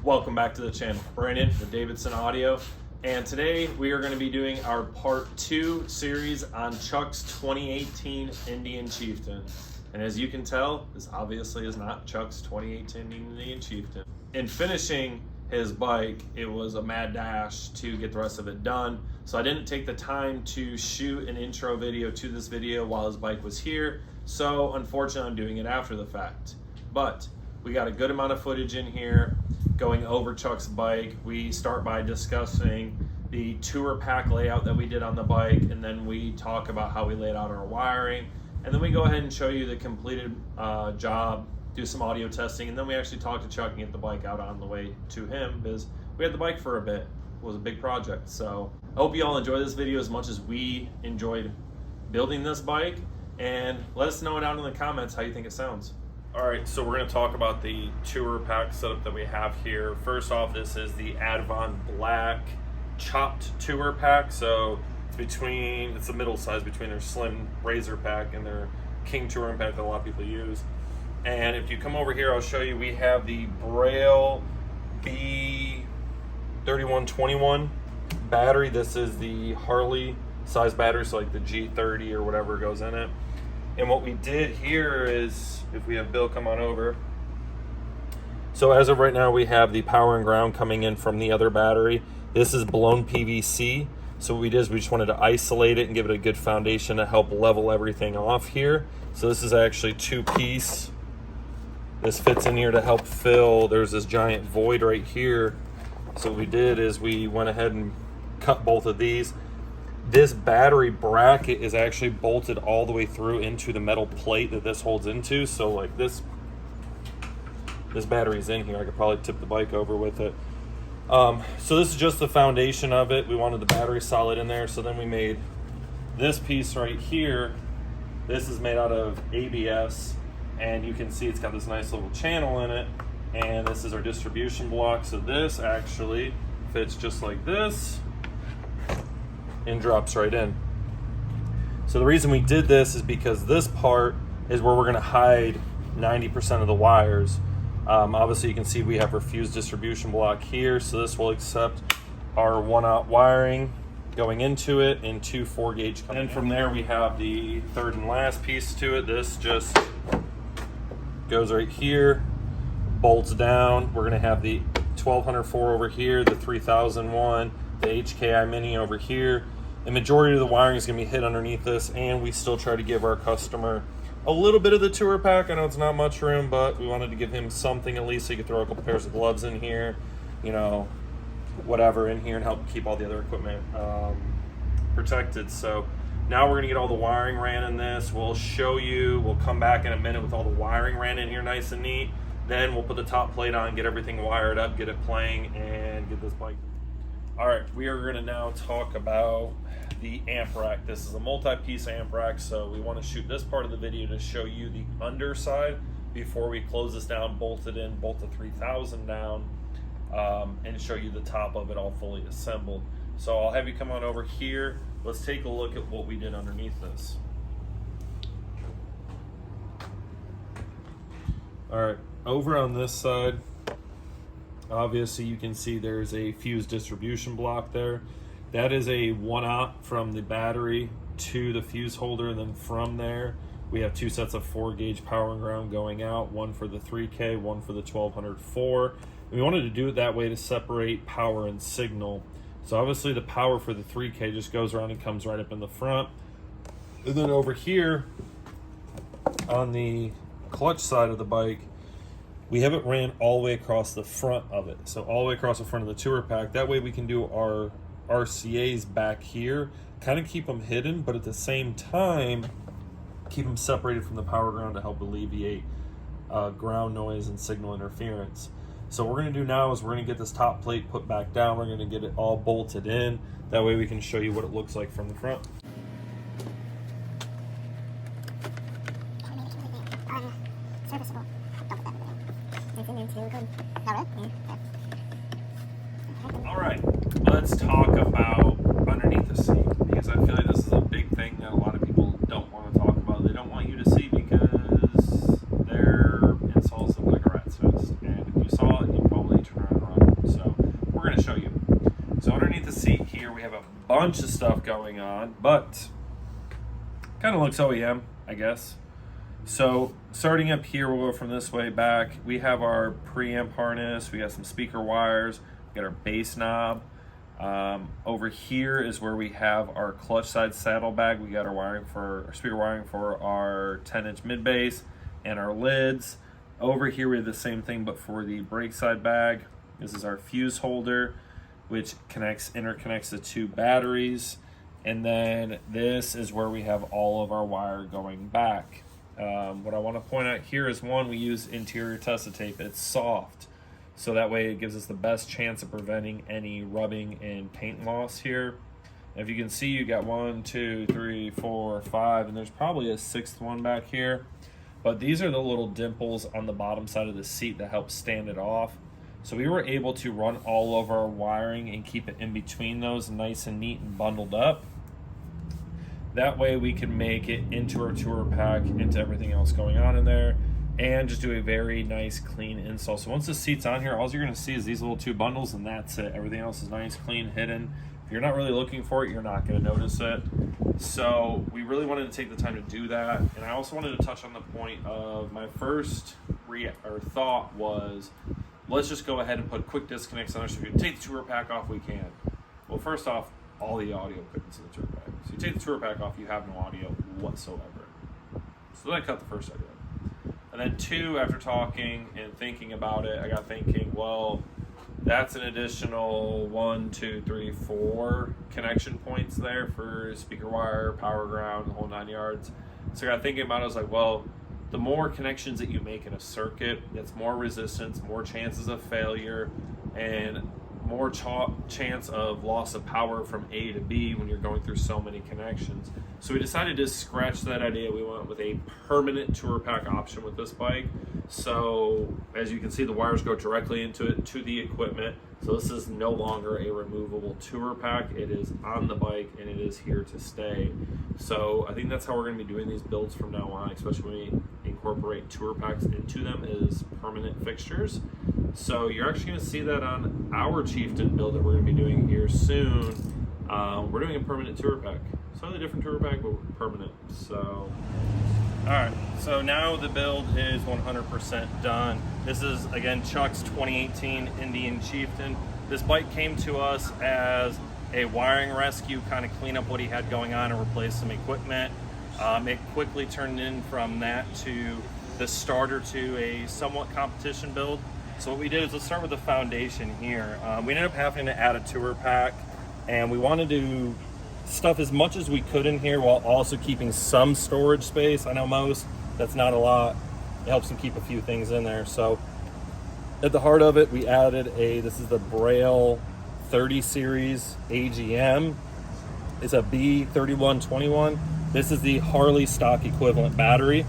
Welcome back to the channel. Brandon with Davidson Audio, and today we are going to be doing our part 2 series on Chuck's 2018 Indian Chieftain. And as you can tell, this obviously is not Chuck's 2018 Indian Chieftain. In finishing his bike, it was a mad dash to get the rest of it done, so I didn't take the time to shoot an intro video to this video while his bike was here, so unfortunately I'm doing it after the fact. But we got a good amount of footage in here going over Chuck's bike. We start by discussing the tour pack layout that we did on the bike, and then we talk about how we laid out our wiring, and then we go ahead and show you the completed job, do some audio testing, and then we actually talk to Chuck and get the bike out on the way to him, because we had the bike for a bit. It was a big project. So I hope you all enjoy this video as much as we enjoyed building this bike, and let us know down in the comments how you think it sounds. All right, so we're going to talk about the tour pack setup that we have here. First off, this is the Advon Black chopped tour pack. So it's the middle size between their slim razor pack and their king touring pack that a lot of people use. And if you come over here, I'll show you, we have the Braille B3121 battery. This is the Harley size battery, so like the G30 or whatever goes in it. And what we did here is, if we have Bill come on over. So as of right now, we have the power and ground coming in from the other battery. This is blown PVC. So what we did is we just wanted to isolate it and give it a good foundation to help level everything off here. So this is actually 2-piece. This fits in here to help fill. There's this giant void right here. So what we did is we went ahead and cut both of these. This battery bracket is actually bolted all the way through into the metal plate that this holds into. So like this battery's in here. I could probably tip the bike over with it. So this is just the foundation of it. We wanted the battery solid in there. So then we made this piece right here. This is made out of ABS. And you can see it's got this nice little channel in it. And this is our distribution block. So this actually fits just like this and drops right in. So the reason we did this is because this part is where we're gonna hide 90% of the wires. Obviously you can see we have our fuse distribution block here. So this will accept our 1-aught wiring going into it and 2 4-gauge. And from there we have the third and last piece to it. This just goes right here, bolts down. We're gonna have the 1204 over here, the 3001, the HKI Mini over here. The majority of the wiring is gonna be hid underneath this, and we still try to give our customer a little bit of the tour pack. I know it's not much room, but we wanted to give him something at least so he could throw a couple pairs of gloves in here, you know, whatever in here, and help keep all the other equipment protected. So now we're gonna get all the wiring ran in this. We'll show you, we'll come back in a minute with all the wiring ran in here nice and neat. Then we'll put the top plate on, get everything wired up, get it playing, and get this bike. All right, we are gonna now talk about the amp rack. This is a multi-piece amp rack, so we wanna shoot this part of the video to show you the underside before we close this down, bolt it in, bolt the 3000 down, and show you the top of it all fully assembled. So I'll have you come on over here. Let's take a look at what we did underneath this. All right, over on this side, obviously you can see there's a fuse distribution block there. That is a 1-aught from the battery to the fuse holder, and then from there we have 2 sets of 4-gauge power and ground going out, one for the 3K, one for the 1204. And we wanted to do it that way to separate power and signal. So obviously the power for the 3K just goes around and comes right up in the front. And then over here on the clutch side of the bike, we have it ran all the way across the front of it. So all the way across the front of the tour pack. That way we can do our RCAs back here, kind of keep them hidden, but at the same time, keep them separated from the power ground to help alleviate ground noise and signal interference. So what we're gonna do now is we're gonna get this top plate put back down. We're gonna get it all bolted in. That way we can show you what it looks like from the front. Serviceable. All right, let's talk about underneath the seat, because I feel like this is a big thing that a lot of people don't want to talk about. They don't want you to see because their insoles look like a rat's nest, and if you saw it, you'd probably turn around and run. we're gonna show you. So underneath the seat here, we have a bunch of stuff going on, but kind of looks OEM, I guess. So starting up here, we'll go from this way back. We have our preamp harness, we got some speaker wires, we got our bass knob. Over here is where we have our clutch side saddlebag. We got our speaker wiring for our 10-inch mid bass and our lids. Over here we have the same thing but for the brake side bag. This is our fuse holder, which interconnects the two batteries. And then this is where we have all of our wire going back. What I want to point out here is, one, we use interior Tessa tape. It's soft, so that way it gives us the best chance of preventing any rubbing and paint loss here. And if you can see, you got 1, 2, 3, 4, 5, and there's probably a sixth one back here. But these are the little dimples on the bottom side of the seat that help stand it off. So we were able to run all of our wiring and keep it in between those nice and neat and bundled up. That way we can make it into our tour pack, into everything else going on in there, and just do a very nice clean install. So once the seat's on here, all you're gonna see is these little two bundles, and that's it. Everything else is nice, clean, hidden. If you're not really looking for it, you're not gonna notice it. So we really wanted to take the time to do that. And I also wanted to touch on the point of my first thought was, let's just go ahead and put quick disconnects on it. So if you can take the tour pack off, we can. Well, first off, all the audio equipment's in the tour pack. So you take the tour pack off, you have no audio whatsoever. So then I cut the first idea. And then two, after talking and thinking about it, I got thinking, well, that's an additional 1, 2, 3, 4 connection points there for speaker wire, power ground, the whole 9 yards. So I got thinking about it, I was like, well, the more connections that you make in a circuit, it's more resistance, more chances of failure, and more chance of loss of power from A to B when you're going through so many connections. So we decided to scratch that idea. We went with a permanent tour pack option with this bike. So as you can see, the wires go directly into it, to the equipment. So this is no longer a removable tour pack. It is on the bike and it is here to stay. So I think that's how we're going to be doing these builds from now on, especially when we incorporate tour packs into them as permanent fixtures. So you're actually going to see that on our Chieftain build that we're going to be doing here soon. We're doing a permanent tour pack. Slightly different tour pack, but permanent. So, all right. So now the build is 100% done. This is, again, Chuck's 2018 Indian Chieftain. This bike came to us as a wiring rescue, kind of clean up what he had going on and replace some equipment. It quickly turned in from that to the starter to a somewhat competition build. So what we did is, let's start with the foundation here. We ended up having to add a tour pack, and we wanted to stuff as much as we could in here while also keeping some storage space. I know that's not a lot. It helps them keep a few things in there. So at the heart of it, we added this is the Braille 30 series AGM. It's a B3121. This is the Harley stock equivalent battery.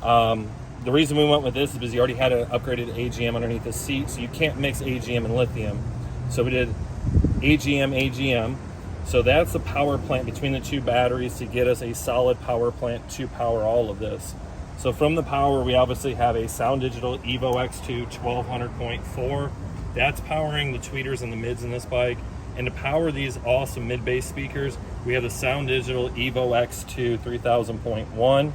The reason we went with this is because you already had an upgraded AGM underneath the seat, so you can't mix AGM and lithium. So we did AGM. So that's the power plant between the two batteries to get us a solid power plant to power all of this. So from the power, we obviously have a Sound Digital Evo X2 1200.4. That's powering the tweeters and the mids in this bike. And to power these awesome mid-bass speakers, we have the Sound Digital Evo X2 3000.1.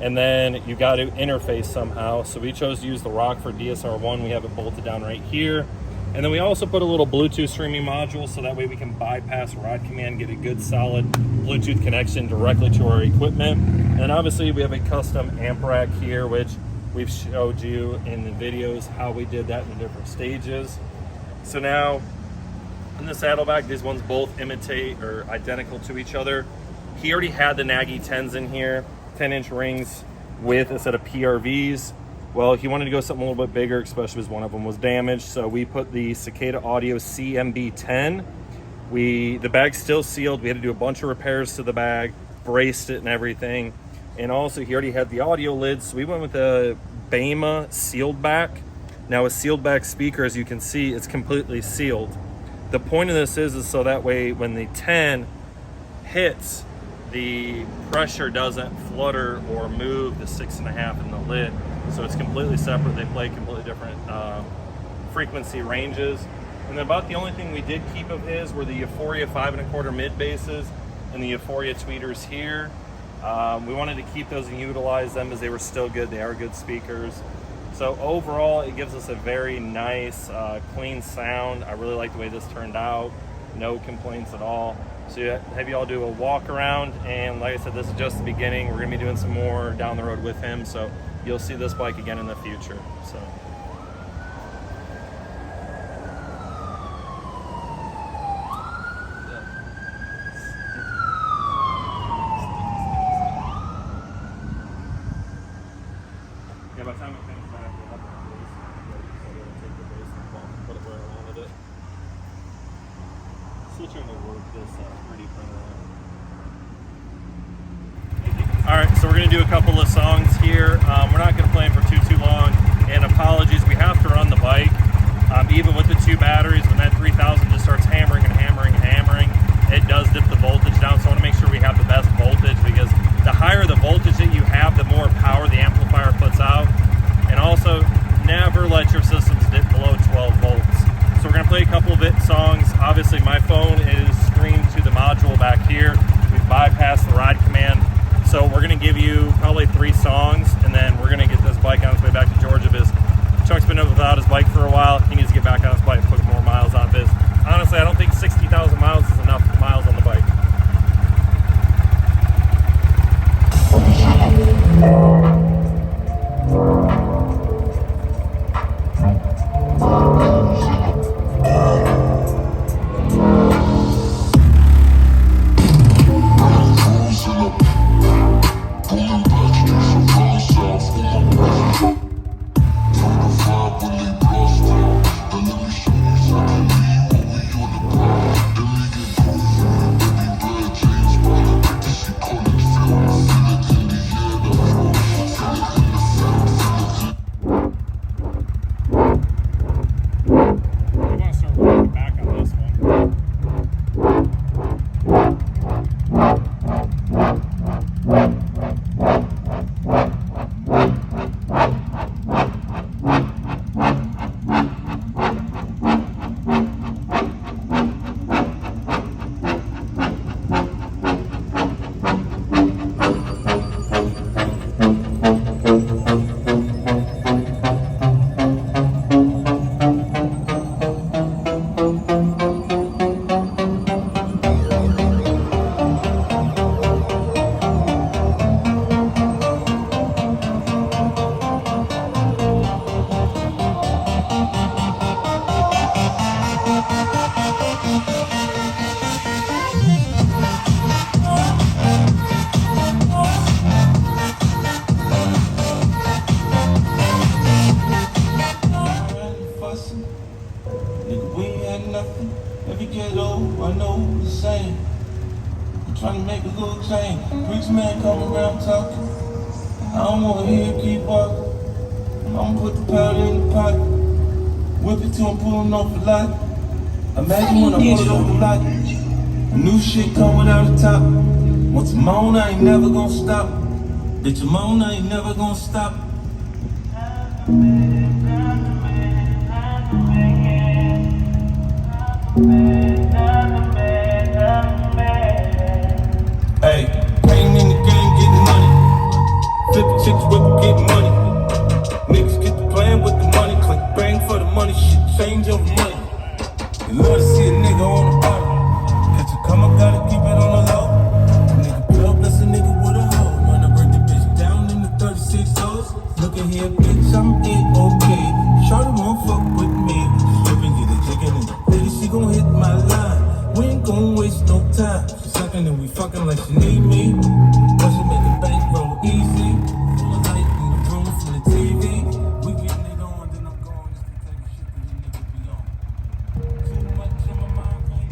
And then you got to interface somehow. So we chose to use the Rockford DSR1. We have it bolted down right here. And then we also put a little Bluetooth streaming module, so that way we can bypass rod command, get a good solid Bluetooth connection directly to our equipment. And obviously we have a custom amp rack here, which we've showed you in the videos how we did that in the different stages. So now in the saddlebag, these ones both imitate or identical to each other. He already had the Nagy 10s in here, 10-inch rings with a set of PRVs. Well, he wanted to go something a little bit bigger, especially because one of them was damaged. So we put the Cicada Audio CMB10. The bag's still sealed. We had to do a bunch of repairs to the bag, braced it and everything. And also he already had the audio lids. So we went with a Bema sealed back. Now a sealed back speaker, as you can see, it's completely sealed. The point of this is so that way when the 10 hits, the pressure doesn't flutter or move the 6.5 in the lid. So it's completely separate. They play completely different frequency ranges. And about the only thing we did keep of his were the Euphoria 5 1/4 mid basses and the Euphoria tweeters here. We wanted to keep those and utilize them as they were still good. They are good speakers. So overall, it gives us a very nice, clean sound. I really like the way this turned out. No complaints at all. So have you all do a walk around, and like I said, this is just the beginning. We're gonna be doing some more down the road with him, so you'll see this bike again in the future. So. Yeah, by the time it comes back, we'll have the base. So we'll take the base and put it where I wanted it. Still trying to work this 3D printer out. All right, so we're gonna do a couple of songs here. We're not gonna play them for too long. And apologies, we have to run the bike. Even with the 2 batteries, when that 3000 just starts hammering and hammering and hammering, it does dip the voltage down. So I wanna make sure we have the best voltage, because the higher the voltage that you have, the more power the amplifier puts out. And also, never let your systems dip below 12 volts. So we're gonna play a couple of songs. Obviously my phone is streamed to the module back here. We've bypassed the ride command. So we're gonna give you probably 3 songs, and then we're gonna get this bike on its way back to Georgia, because Chuck's been without his bike for a while. He needs to get back on his bike and put more miles on this. Honestly, I don't think 60,000 miles is enough miles on the bike. Trying to make a little change. Preach man come around talking. I don't want to hear him keep walking. I'm gonna put the powder in the pot. Whip it till I'm pulling off a lot. Imagine when I pull it off the lot. New shit come without a top. Once I'm on, I ain't never gonna stop. Bitch, I'm on, I ain't never gonna stop. Hey, came in the game getting money. Flip chicks, whip, get money. Niggas get the plan with the money. Click bang for the money, shit change over money. You love to see a nigga on the bottom. Catch a come up, gotta keep it on the low. A nigga blow, bless a nigga with a hoe. When I break the bitch down in the 36 hoes. Look at here, bitch, I'm okay. Shorty won't fuck with me. Slipping, get a chicken in the bitty, she gon' hit my line. We ain't gon' waste no time. She sucking and we fucking like she need me. But she make the bank roll easy. Full of light in the room from the TV. We getting it on, then I'm going. This the type of shit that the niggas be on. Too much on my mind right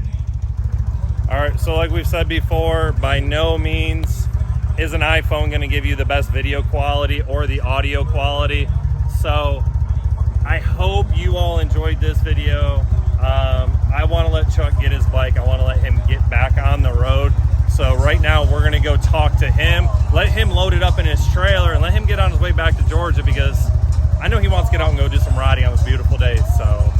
now. All right, so like we've said before, by no means is an iPhone going to give you the best video quality or the audio quality. So I hope you all enjoyed this video. I want to let Chuck get his bike. I want to let him get back on the road. So right now we're going to go talk to him, let him load it up in his trailer, and let him get on his way back to Georgia, because I know he wants to get out and go do some riding on this beautiful day. So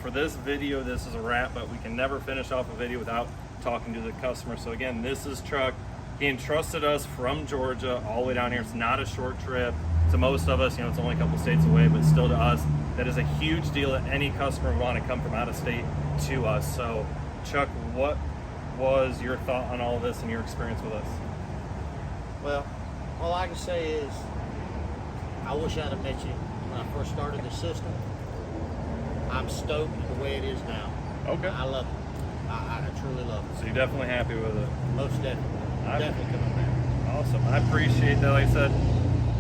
for this video, this is a wrap, but we can never finish off a video without talking to the customer. So again, this is Chuck. He entrusted us from Georgia all the way down here. It's not a short trip. To most of us, you know, it's only a couple states away, but still to us, that is a huge deal that any customer would want to come from out of state to us. So Chuck, what was your thought on all of this and your experience with us? Well, all I can say is I wish I'd have met you when I first started the system. I'm stoked the way it is now. Okay. I love it. I truly love it. So you're definitely happy with it? Most definitely. Definitely coming back. Awesome. I appreciate that. Like I said,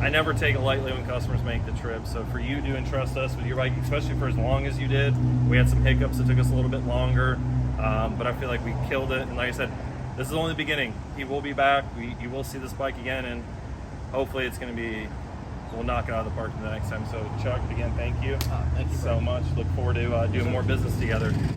I never take it lightly when customers make the trip. So for you to entrust us with your bike, especially for as long as you did, we had some hiccups that took us a little bit longer, but I feel like we killed it. And like I said, this is only the beginning. He will be back. You will see this bike again, and hopefully it's going to be, we'll knock it out of the park the next time. So Chuck, again, thank you. Thank you so much. Look forward to doing more business together.